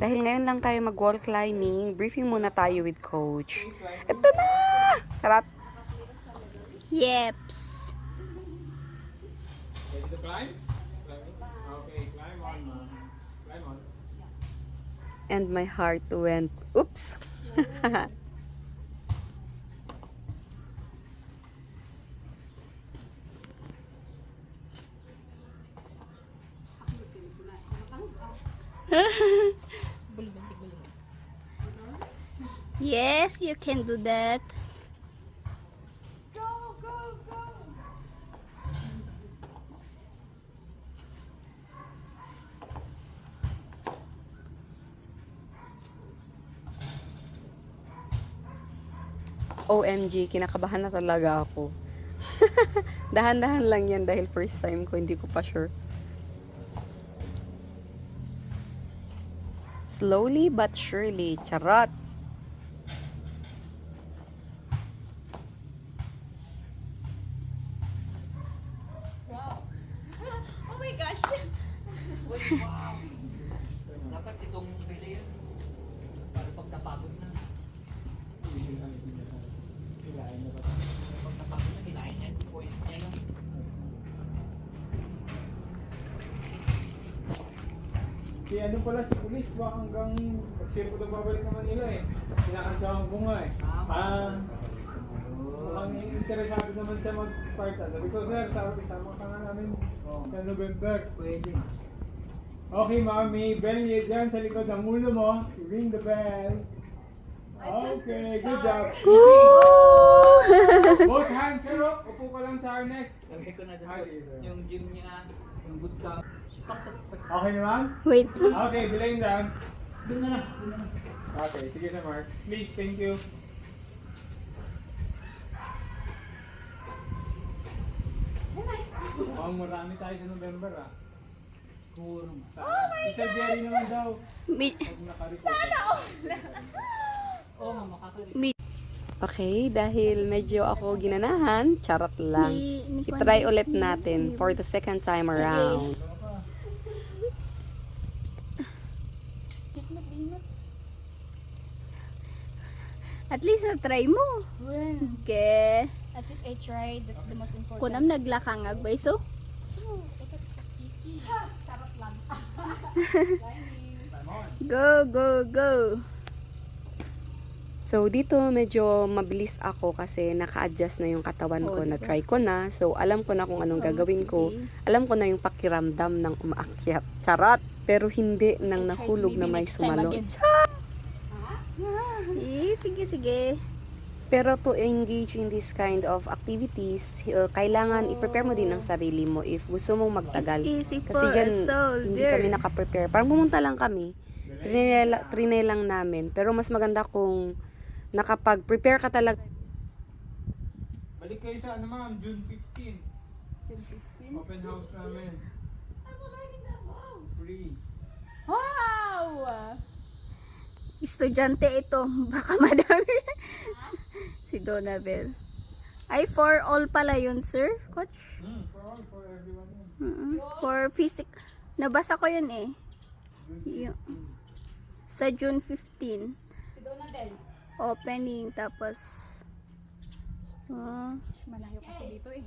Dahil ngayon lang tayo mag-wall climbing, briefing muna tayo with coach. Ito na! Charot! Yeps. Ready to climb? Okay, climb on, ma'am. Climb on. And my heart went, oops! Yes, you can do that. OMG, kinakabahan na talaga ako. Dahan-dahan lang yan dahil first time ko, hindi ko pa sure. Slowly but surely, charot! Oh my gosh. Dapat si Dong Pele yan. Para pag napagod na. Pag napagod na, kinain niya. Voice niya lang. Si ano pala si Pulis ba hanggang pag-sirpo na babalik naman nila eh. Kinakantsahan ko nga eh. Mukhang interesado naman siya mag-Sparta. Sabi ko, sir, isama ka nga namin sa November. Pwede. Okay, ma'am, may bell niya dyan sa likod ng ulo mo. Ring the bell. Okay, good job. Both hands, sir. Upo ka lang sa harness. Lagay ko na Ah, dito. sige, sir. Yung gym niya, yung bootcamp. Okay naman? Wait. Okay, bilayin down. Doon na lang. Doon na lang. Okay, sige sir Mark. Please, thank you. Mukhang marami tayo sa November ah. Siguro. Isa Jerry naman daw. Mi- Pag nakareport. Oo, makakari. Okay, dahil medyo ako ginanahan, charot lang. I-try ulit natin for the second time around. At least na-try mo. Okay. At least I tried. That's the most important. Kunam naglakangag ba iso? Charot lang. Go, go, go. So, dito medyo mabilis ako kasi naka-adjust na yung katawan ko, diba? na-try ko na. So, alam ko na kung anong gagawin ko. Alam ko na yung pakiramdam ng umaakyat. Charot! Pero hindi nang nahulog na may sumalot. Sige, sige. Pero to engage in this kind of activities, kailangan i-prepare mo din ang sarili mo if gusto mong magtagal. It's easy Kasi for dyan, a soldier. hindi kami nakaprepare. Parang pumunta lang kami. Trinay lang namin. Pero mas maganda kung nakapag-prepare ka talaga. Balik kayo sa ano ma'am, June 15. June 15. Open house namin. Free. Wow! Estudyante ito. Baka madami. Si Donabel. Ay, for all pala yun, sir? Coach? For all, for everyone yun. For physics. Nabasa ko yun eh. Yung, sa June 15. Si Donabel. Opening. Tapos, Malayo kasi dito eh.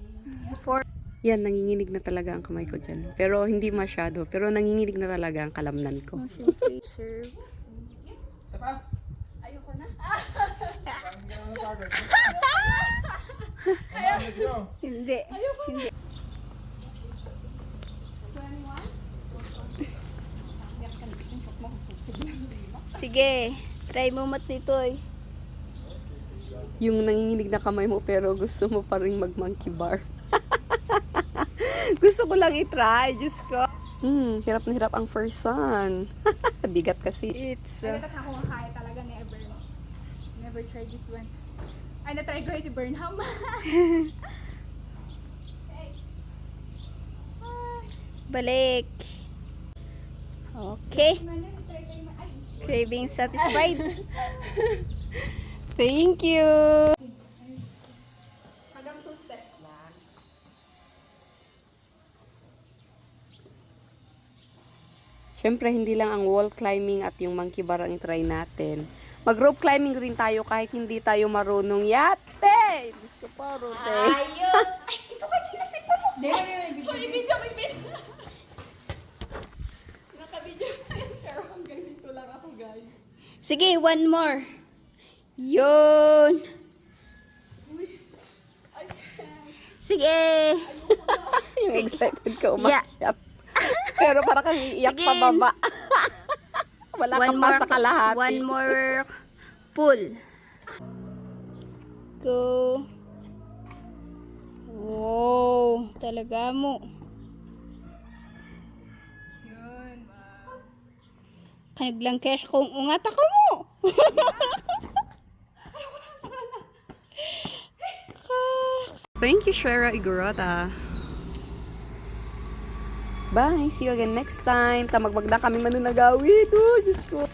for Yan, nanginginig na talaga ang kamay ko dyan. Pero hindi masyado. Pero nanginginig na talaga ang kalamnan ko. syempre, serve. Isa pa? Ayoko na. Parang hindi ka naman napagod. Let's go. Hindi. Hindi. 21? Sige. Try mo mat nito eh. Yung nanginginig na kamay mo pero gusto mo pa rin mag-monkey bar. Gusto ko lang i-try, Diyos ko. Hirap na hirap ang first one. Bigat kasi. It's Ay, natataka ko ang kaya talaga never. Never tried this one. Ay, na-try ko ito Burnham. balik. Okay. Craving satisfied. Thank you! Hanggang 2 steps lang. Syempre, hindi lang ang wall climbing at yung monkey bar ang try natin. Mag-rope climbing rin tayo kahit hindi tayo marunong yate! Diyos ko po, Rote. Ayun! Ay, ito kayo sinasipa mo! Di ba yung Ibidyo! Nakabidyo na yan, pero hanggang dito lang ako, guys. Sige, one more. Yun! Sige! Yung excited ka umakyat. Pero para kang iiyak Sige. pababa. Wala kang pa sa kalahati. One more pull. Go. Wow, talaga mo. Yun, wow. Kaniglang cash kung ungat ako mo. Thank you, Shara Igorota. Bye! See you again next time. Tamagbagda kami manunagawid. Oh, Diyos ko.